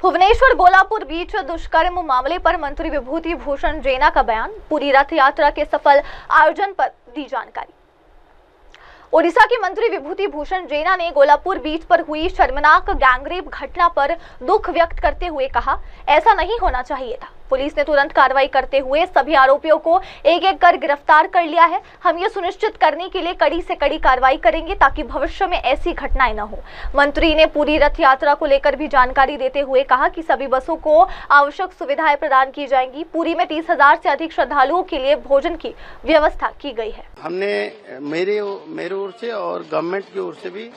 भुवनेश्वर बोलापुर बीच दुष्कर्म मामले पर मंत्री विभूति भूषण जेना का बयान, पूरी रथ यात्रा के सफल आयोजन पर दी जानकारी। ओडिशा के मंत्री विभूति भूषण जेना ने गोलापुर बीच पर हुई शर्मनाक गैंगरेप घटना पर दुख व्यक्त करते हुए कहा, ऐसा नहीं होना चाहिए था। पुलिस ने तुरंत कार्रवाई करते हुए सभी आरोपियों को एक एक कर गिरफ्तार कर लिया है। हम ये सुनिश्चित करने के लिए कड़ी से कड़ी कार्रवाई करेंगे ताकि भविष्य में ऐसी घटनाएं न हो। मंत्री ने पूरी रथ यात्रा को लेकर भी जानकारी देते हुए कहा कि सभी बसों को आवश्यक सुविधाएं प्रदान की जाएंगी। पूरी में 30,000 से अधिक श्रद्धालुओं के लिए भोजन की व्यवस्था की गई है। हमने मेरे ओर से और गवर्नमेंट की ओर से भी,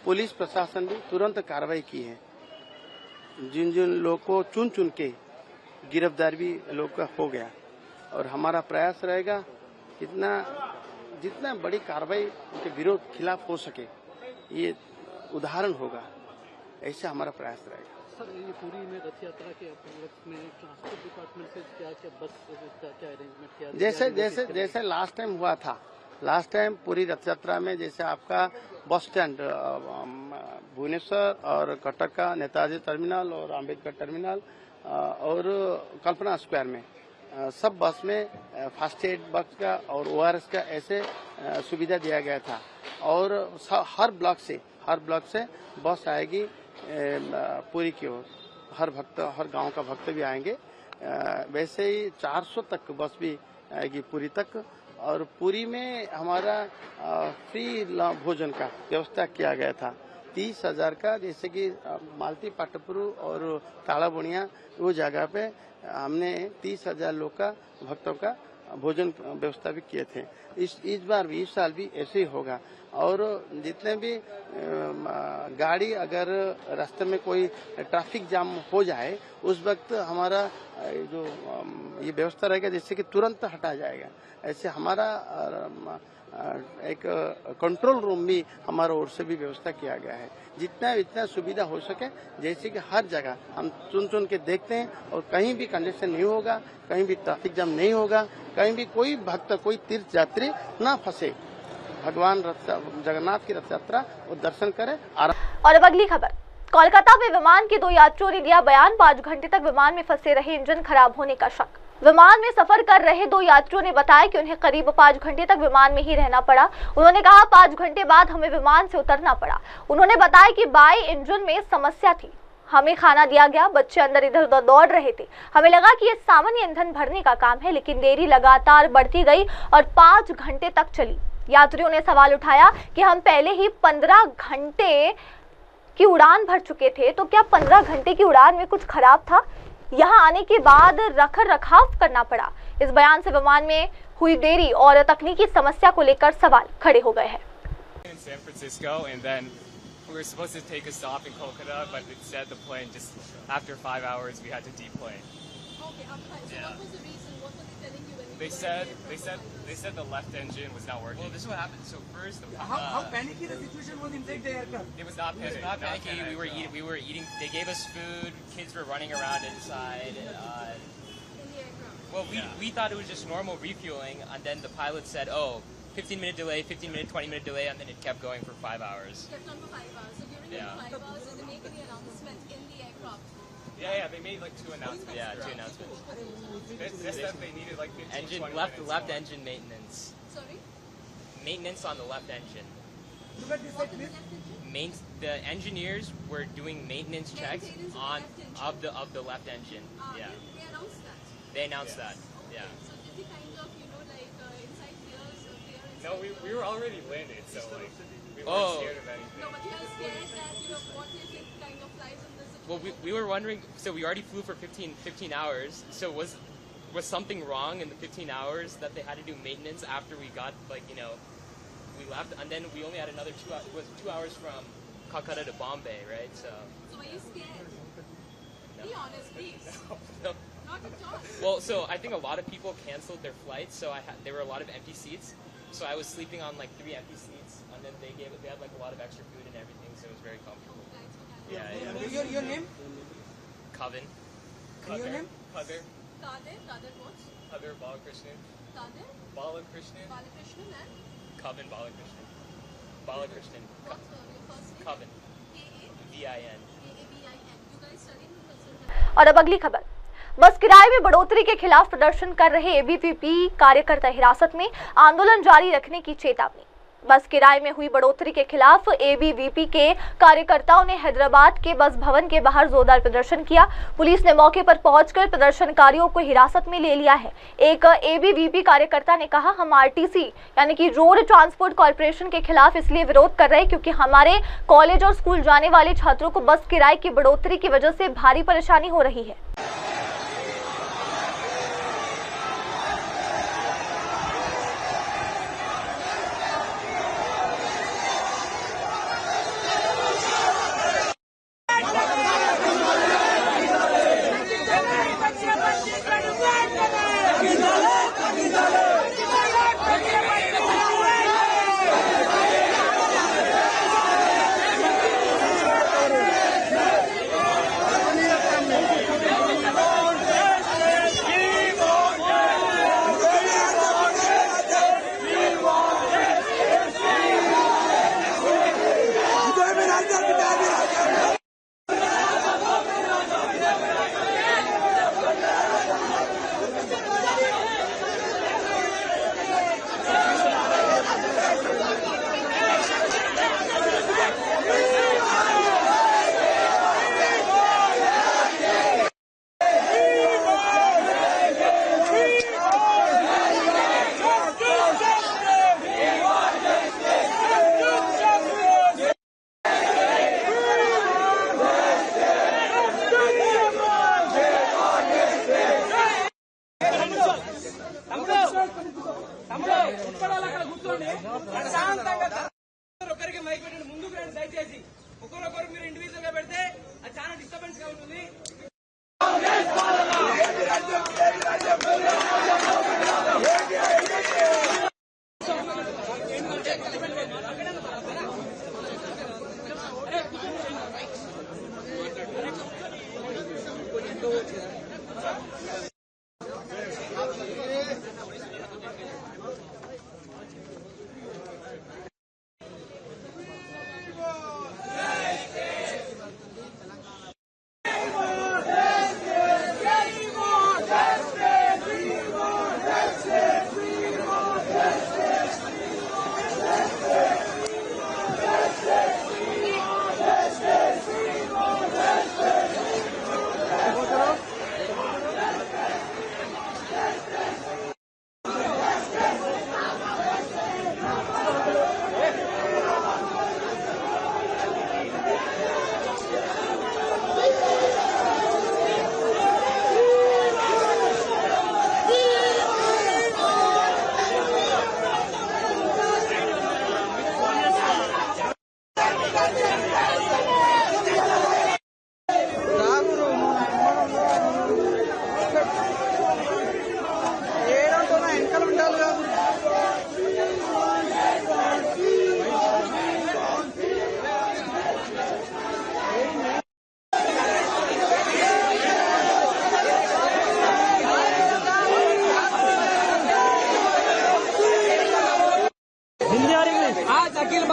पुलिस प्रशासन भी तुरंत कार्रवाई की है। जिन जिन लोग को चुन चुन के गिरफ्तार भी लोग का हो गया, और हमारा प्रयास रहेगा जितना बड़ी कार्रवाई उनके विरोध खिलाफ हो सके, ये उदाहरण होगा, ऐसे हमारा प्रयास रहेगा। सर, ये पूरी में रथ यात्रा के उपलक्ष्य में ट्रांसपोर्ट डिपार्टमेंट से क्या बस क्या अरेंजमेंट किया? जैसे लास्ट टाइम हुआ था, लास्ट टाइम पूरी रथ यात्रा में जैसे आपका बस स्टैंड भुवनेश्वर और कटक का नेताजी टर्मिनल और अम्बेडकर टर्मिनल और कल्पना स्क्वायर में सब बस में फास्ट एड बक्स का और ORS का ऐसे सुविधा दिया गया था। और हर ब्लॉक से बस आएगी पुरी की ओर, हर गांव का भक्त भी आएंगे। वैसे ही 400 तक बस भी आएगी पुरी तक। और पुरी में हमारा फ्री भोजन का व्यवस्था किया गया था 30,000 का, जैसे कि मालती पाटपुरु और तालाबुनिया, वो जगह पे हमने 30,000 लोग का भक्तों का भोजन व्यवस्था भी किए थे। इस बार भी, इस साल भी ऐसे ही होगा। और जितने भी गाड़ी अगर रास्ते में कोई ट्रैफिक जाम हो जाए, उस वक्त हमारा जो ये व्यवस्था रहेगा जैसे कि तुरंत हटा जाएगा। ऐसे हमारा एक कंट्रोल रूम भी हमारा ओर से भी व्यवस्था किया गया है। जितना सुविधा हो सके, जैसे कि हर जगह हम चुन के देखते हैं और कहीं भी कंजेशन नहीं होगा, कहीं भी ट्रैफिक जाम नहीं होगा, कहीं भी कोई भक्त, कोई तीर्थ यात्री ना फंसे। भगवान जगन्नाथ की रथ यात्रा और दर्शन करें। और अब अगली खबर, कोलकाता में विमान के 2 यात्रियों ने दिया बयान, 5 घंटे तक विमान में फंसे रहे, इंजन खराब होने का शक। विमान में सफर कर रहे 2 यात्रियों ने बताया कि उन्हें करीब 5 घंटे तक विमान में ही रहना पड़ा। उन्होंने कहा, 5 घंटे बाद हमें विमान से उतरना पड़ा। उन्होंने बताया कि बाई इंजन में समस्या थी, हमें खाना दिया गया, बच्चे अंदर इधर उधर दौड़ रहे थे। हमें लगा कि ये सामान्य ईंधन भरने का काम है, लेकिन देरी लगातार बढ़ती गई और 5 घंटे तक चली। यात्रियों ने सवाल उठाया कि हम पहले ही 15 घंटे की उड़ान भर चुके थे, तो क्या 15 घंटे की उड़ान में कुछ खराब था? यहाँ आने के बाद रख रखाव करना पड़ा। इस बयान से विमान में हुई देरी और तकनीकी समस्या को लेकर सवाल खड़े हो गए हैं। San Francisco, and then we were supposed to take a stop in Kolkata, but instead the plane just after 5 hours we had to deplane. Okay, so what was the reason? What were they telling you when They said the left engine was not working. Well, this is what happened. So first, how panicky the situation was inside the aircraft? It was not panicky. not panicky. We were eating. They gave us food. Kids were running around inside. in the aircraft? Well, we thought it was just normal refueling, and then the pilot said, "Oh, 15-minute delay, 15-minute, 20-minute delay," and then it kept going for 5 hours. Kept on for 5 hours. So during Yeah. the 5 hours, did they make any announcement in the aircraft? Yeah, they made like 2 announcements. Yeah, 2 announcements. They said they needed like 15, Engine 20 left minutes more. engine maintenance. Sorry? Maintenance on the left engine. What is the left engine? The engineers were doing maintenance checks Maintenance on of the left engine. Yeah, They announced that. they announced that. Yeah. So did they kind of, inside fears? No, we were already landed, so like we weren't Oh. scared of anything. No, but you are scared that, what if it kind of flies in this situation? Well, we were wondering. So we already flew for 15 hours. So was something wrong in the 15 hours that they had to do maintenance after we got we left, and then we only had another 2 hours. It was 2 hours from Calcutta to Bombay, right? So. So were you scared? Be honest, please. No. Not at all. Well, so I think a lot of people canceled their flights, so there were a lot of empty seats. So I was sleeping on like 3 empty seats, and then they had like a lot of extra food and everything, so it was very comfortable. Yeah. Your name? Coven. And your name? Kadir Kadir what? Kadir Balakrishnan. Kadir? Balakrishnan. Balakrishnan and? Coven Balakrishnan. Balakrishnan. What's your first name? Coven. K-A? V-I-N. K-A-B-I-N. You guys studying in Consultant? और अब अगली खबर। बस किराए में बढ़ोतरी के खिलाफ प्रदर्शन कर रहे एबीवीपी कार्यकर्ता हिरासत में, आंदोलन जारी रखने की चेतावनी। बस किराए में हुई बढ़ोतरी के खिलाफ एबीवीपी के कार्यकर्ताओं ने हैदराबाद के बस भवन के बाहर जोरदार प्रदर्शन किया। पुलिस ने मौके पर पहुंचकर प्रदर्शनकारियों को हिरासत में ले लिया है। एक एबीवीपी कार्यकर्ता ने कहा, हम आरटीसी यानी कि रोड ट्रांसपोर्ट कॉर्पोरेशन के खिलाफ इसलिए विरोध कर रहे हैं क्योंकि हमारे कॉलेज और स्कूल जाने वाले छात्रों को बस किराए की बढ़ोतरी की वजह से भारी परेशानी हो रही है।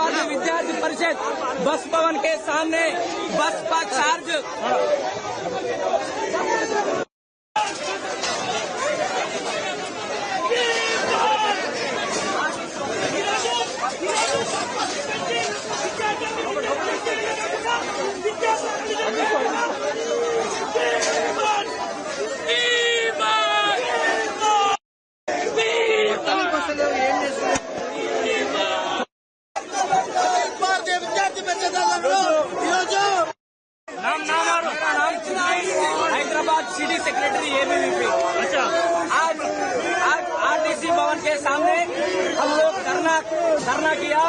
भारतीय विद्यार्थी परिषद बस भवन के सामने बसपा charge Hyderabad city secretary ABVP. अच्छा, आज आरटीसी भवन के सामने हम लोग धरना किया।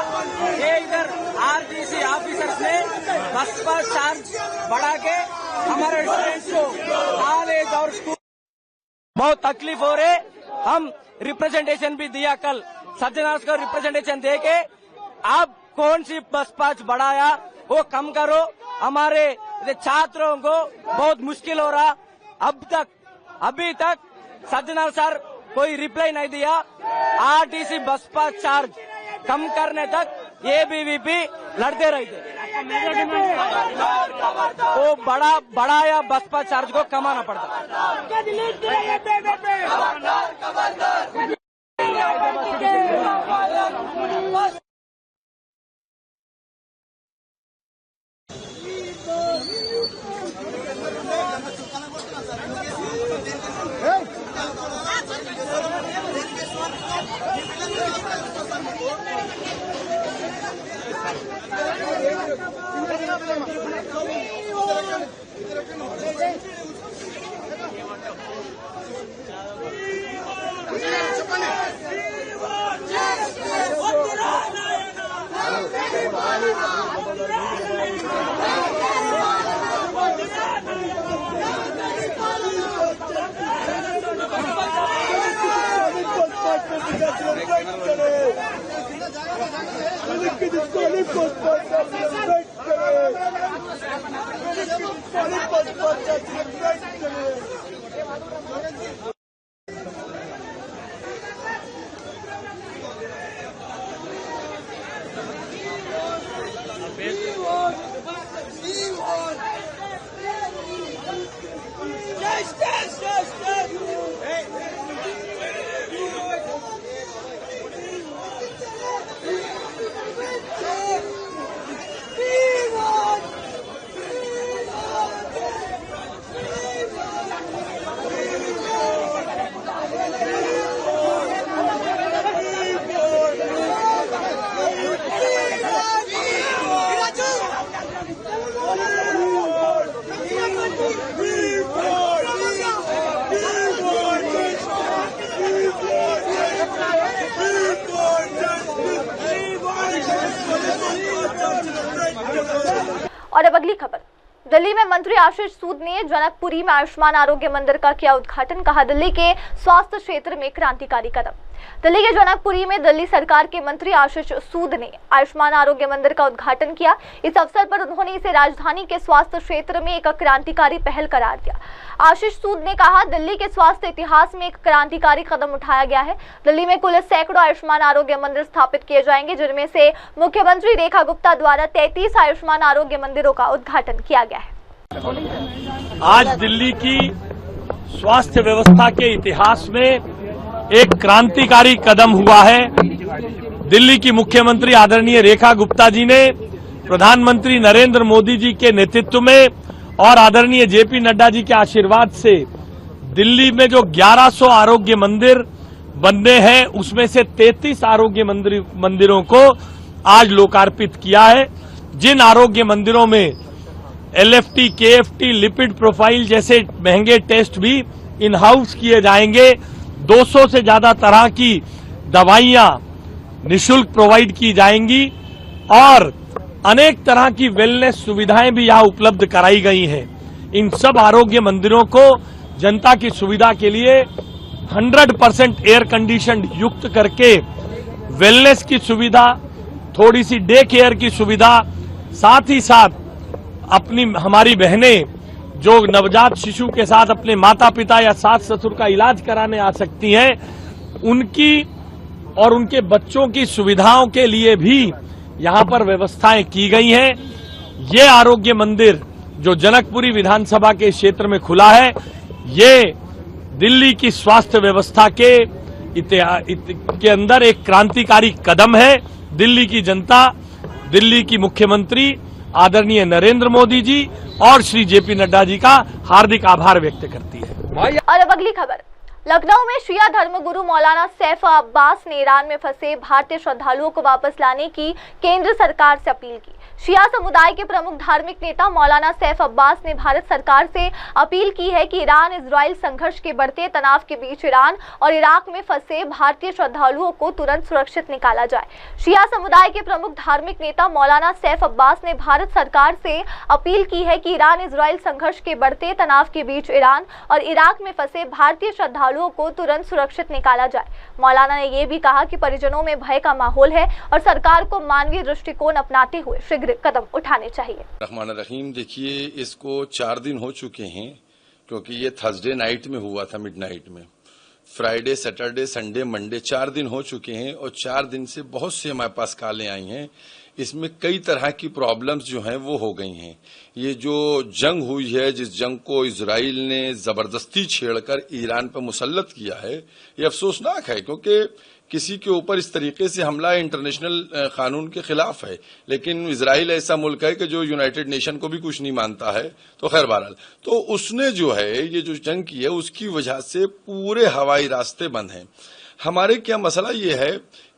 ये इधर आरटीसी ऑफिसर्स ने बस पर चार्ज बढ़ा के हमारे स्टूडेंट्स को कॉलेज और स्कूल बहुत तकलीफ हो रहे। हम रिप्रेजेंटेशन भी दिया, कल सत्यनारायण को रिप्रेजेंटेशन दे के आप कौन सी बस पास बढ़ाया वो कम करो, हमारे छात्रों को बहुत मुश्किल हो रहा। अभी तक सत्यनारायण सर कोई रिप्लाई नहीं दिया। आरटीसी बस पास चार्ज कम करने तक एबीवीपी लड़ते रहते। वो बढ़ाया बस पास चार्ज को कमाना पड़ता। और अब अगली खबर। दिल्ली में मंत्री आशीष सूद ने जनकपुरी में आयुष्मान आरोग्य मंदिर का किया उद्घाटन। कहा दिल्ली के स्वास्थ्य क्षेत्र में क्रांतिकारी कदम। दिल्ली के जनकपुरी में दिल्ली सरकार के मंत्री आशीष सूद ने आयुष्मान आरोग्य मंदिर का उद्घाटन किया। इस अवसर पर उन्होंने इसे राजधानी के स्वास्थ्य क्षेत्र में एक क्रांतिकारी पहल करार दिया। आशीष सूद ने कहा दिल्ली के स्वास्थ्य इतिहास में एक क्रांतिकारी कदम उठाया गया है। दिल्ली में कुल सैकड़ों आयुष्मान आरोग्य मंदिर स्थापित किए जाएंगे, जिनमें से मुख्यमंत्री रेखा गुप्ता द्वारा 33 आयुष्मान आरोग्य मंदिरों का उद्घाटन किया गया है। आज दिल्ली की स्वास्थ्य व्यवस्था के इतिहास में एक क्रांतिकारी कदम हुआ है। दिल्ली की मुख्यमंत्री आदरणीय रेखा गुप्ता जी ने प्रधानमंत्री नरेंद्र मोदी जी के नेतृत्व में और आदरणीय जेपी नड्डा जी के आशीर्वाद से दिल्ली में जो 1100 आरोग्य मंदिर बनने हैं, उसमें से 33 आरोग्य मंदिरों को आज लोकार्पित किया है। जिन आरोग्य मंदिरों में LFT, KFT, लिपिड प्रोफाइल जैसे महंगे टेस्ट भी इन हाउस किए जाएंगे। 200 से ज्यादा तरह की दवाइयां निशुल्क प्रोवाइड की जाएंगी और अनेक तरह की वेलनेस सुविधाएं भी यहां उपलब्ध कराई गई हैं। इन सब आरोग्य मंदिरों को जनता की सुविधा के लिए 100% एयर कंडीशनड युक्त करके वेलनेस की सुविधा, थोड़ी सी डे केयर की सुविधा, साथ ही साथ हमारी बहनें जो नवजात शिशु के साथ अपने माता पिता या सास ससुर का इलाज कराने आ सकती हैं, उनकी और उनके बच्चों की सुविधाओं के लिए भी यहाँ पर व्यवस्थाएं की गई हैं। ये आरोग्य मंदिर जो जनकपुरी विधानसभा के क्षेत्र में खुला है, ये दिल्ली की स्वास्थ्य व्यवस्था के अंदर एक क्रांतिकारी कदम है। दिल्ली की जनता, दिल्ली की मुख्यमंत्री आदरणीय नरेंद्र मोदी जी और श्री जेपी नड्डा जी का हार्दिक आभार व्यक्त करती है। और अब अगली खबर, लखनऊ में शिया धर्मगुरु मौलाना सैफ अब्बास ने ईरान में फंसे भारतीय श्रद्धालुओं को वापस लाने की केंद्र सरकार से अपील की। शिया समुदाय के प्रमुख धार्मिक नेता मौलाना सैफ अब्बास ने भारत सरकार से अपील की है कि ईरान इजराइल संघर्ष के बढ़ते तनाव के बीच ईरान और इराक में फंसे भारतीय श्रद्धालुओं को तुरंत सुरक्षित निकाला जाए। शिया समुदाय के प्रमुख धार्मिक नेता मौलाना सैफ अब्बास ने भारत सरकार से अपील की है कि ईरान इजराइल संघर्ष के बढ़ते तनाव के बीच ईरान और इराक में फंसे भारतीय श्रद्धालुओं को तुरंत सुरक्षित निकाला जाए। मौलाना ने यह भी कहा कि परिजनों में भय का माहौल है और सरकार को मानवीय दृष्टिकोण अपनाते हुए शीघ्र कदम उठाने चाहिए। रहमान रहीम, देखिए इसको 4 दिन हो चुके हैं क्योंकि ये थर्सडे नाइट में हुआ था, मिडनाइट में। फ्राइडे, सैटरडे, संडे, मंडे 4 दिन हो चुके हैं और 4 दिन से बहुत से हमारे पास कॉलें आई हैं। इसमें कई तरह की प्रॉब्लम्स जो हैं वो हो गई हैं। ये जो जंग हुई है, जिस जंग को इजराइल ने जबरदस्ती छेड़कर ईरान पर मुसल्लत किया है, ये अफसोसनाक है क्योंकि किसी के ऊपर इस तरीके से हमला इंटरनेशनल कानून के खिलाफ है। लेकिन इजराइल ऐसा मुल्क है कि जो यूनाइटेड नेशन को भी कुछ नहीं मानता है। तो खैर बहरहाल, तो उसने जो है ये जो जंग की है उसकी वजह से पूरे हवाई रास्ते बंद हैं। हमारे क्या मसला ये है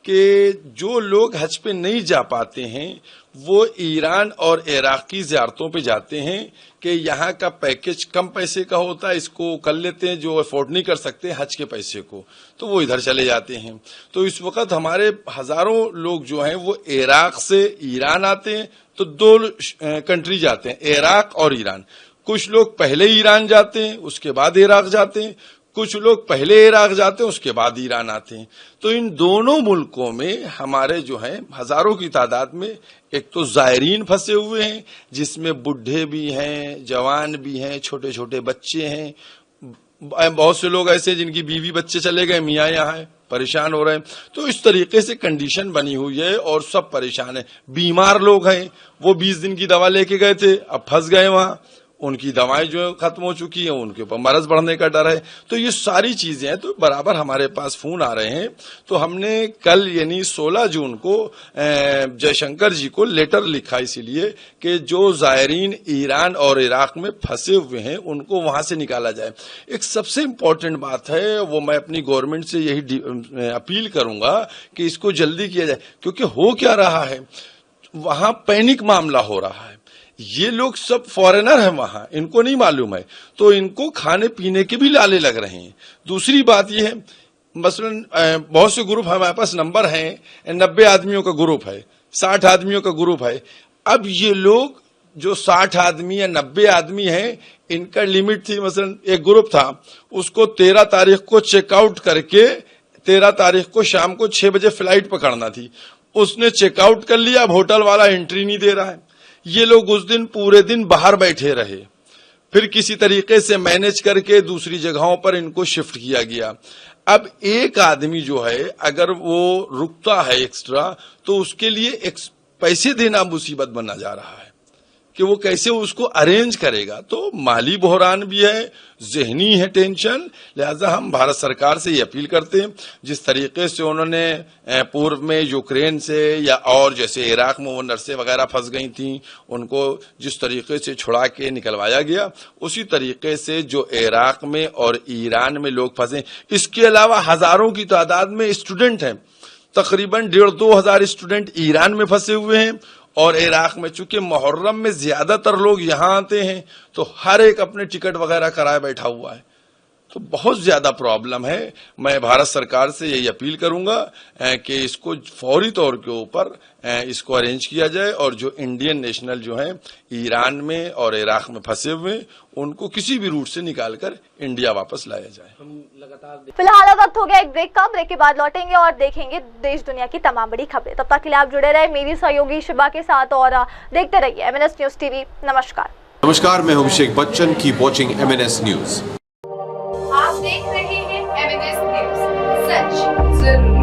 कि जो लोग हज पे नहीं जा पाते हैं वो ईरान और इराक की ज़ियारतों पे जाते हैं कि यहाँ का पैकेज कम पैसे का होता है, इसको कर लेते हैं, जो अफोर्ड नहीं कर सकते हज के पैसे को, तो वो इधर चले जाते हैं। तो इस वक्त हमारे हजारों लोग जो हैं वो इराक से ईरान आते हैं, तो 2 कंट्री जाते हैं, इराक और ईरान। कुछ लोग पहले ईरान जाते हैं, उसके बाद इराक जाते हैं, कुछ लोग पहले इराक जाते हैं, उसके बाद ईरान आते हैं। तो इन दोनों मुल्कों में हमारे जो हैं हजारों की तादाद में एक तो जायरीन फंसे हुए हैं, जिसमें बुढ़े भी हैं, जवान भी हैं, छोटे छोटे बच्चे हैं। बहुत से लोग ऐसे जिनकी बीवी बच्चे चले गए, मियाँ यहाँ है, परेशान हो रहे हैं। तो इस तरीके से कंडीशन बनी हुई है और सब परेशान है। बीमार लोग हैं, वो 20 दिन की दवा लेके गए थे, अब फंस गए वहां, उनकी दवाएं जो खत्म हो चुकी हैं, उनके ऊपर मरज बढ़ने का डर है। तो ये सारी चीजें हैं। तो बराबर हमारे पास फोन आ रहे हैं। तो हमने कल यानी 16 जून को जयशंकर जी को लेटर लिखा, इसीलिए कि जो जायरीन ईरान और इराक में फंसे हुए हैं उनको वहां से निकाला जाए। एक सबसे इम्पोर्टेंट बात है, वो मैं अपनी गवर्नमेंट से यही अपील करूंगा कि इसको जल्दी किया जाए, क्योंकि हो क्या रहा है, वहां पैनिक मामला हो रहा है। ये लोग सब फॉरेनर हैं वहां, इनको नहीं मालूम है, तो इनको खाने पीने के भी लाले लग रहे हैं। दूसरी बात ये है, मसलन बहुत से ग्रुप हमारे पास नंबर हैं, 90 आदमियों का ग्रुप है, 60 आदमियों का ग्रुप है। अब ये लोग जो 60 आदमी या 90 आदमी हैं, इनका लिमिट थी, मसलन एक ग्रुप था, उसको 13 तारीख को चेकआउट करके 13 तारीख को शाम को 6 बजे फ्लाइट पकड़ना थी। उसने चेकआउट कर लिया, अब होटल वाला एंट्री नहीं दे रहा है। ये लोग उस दिन पूरे दिन बाहर बैठे रहे, फिर किसी तरीके से मैनेज करके दूसरी जगहों पर इनको शिफ्ट किया गया। अब एक आदमी जो है अगर वो रुकता है एक्स्ट्रा, तो उसके लिए पैसे देना मुसीबत बनना जा रहा है कि वो कैसे उसको अरेंज करेगा। तो माली बहरान भी है, जहनी है टेंशन। लिहाजा हम भारत सरकार से ये अपील करते हैं, जिस तरीके से उन्होंने पूर्व में यूक्रेन से या और जैसे इराक में वो नर्सें वगैरह फंस गई थी, उनको जिस तरीके से छुड़ा के निकलवाया गया, उसी तरीके से जो इराक में और ईरान में लोग फंसे। इसके अलावा हजारों की तादाद में स्टूडेंट हैं, तकरीबन 1,500-2 हजार स्टूडेंट ईरान में फंसे हुए हैं और इराक में। चूंकि मुहर्रम में ज्यादातर लोग यहां आते हैं, तो हर एक अपने टिकट वगैरह कराए बैठा हुआ है। तो बहुत ज्यादा प्रॉब्लम है। मैं भारत सरकार से यही अपील करूंगा कि इसको फौरी तौर के ऊपर इसको अरेंज किया जाए और जो इंडियन नेशनल जो हैं ईरान में और इराक में फंसे हुए, उनको किसी भी रूट से निकालकर इंडिया वापस लाया जाए। फिलहाल वक्त हो गया एक ब्रेक का। ब्रेक के बाद लौटेंगे और देखेंगे देश दुनिया की तमाम बड़ी खबरें। तब तक के लिए आप जुड़े रहे मेरी सहयोगी शिबा के साथ और देखते रहिए MNS न्यूज टीवी। नमस्कार, मैं हूं Abhishek Bachchan. Keep watching MNS news. आप देख रहे हैं MNS न्यूज, सच जरूर।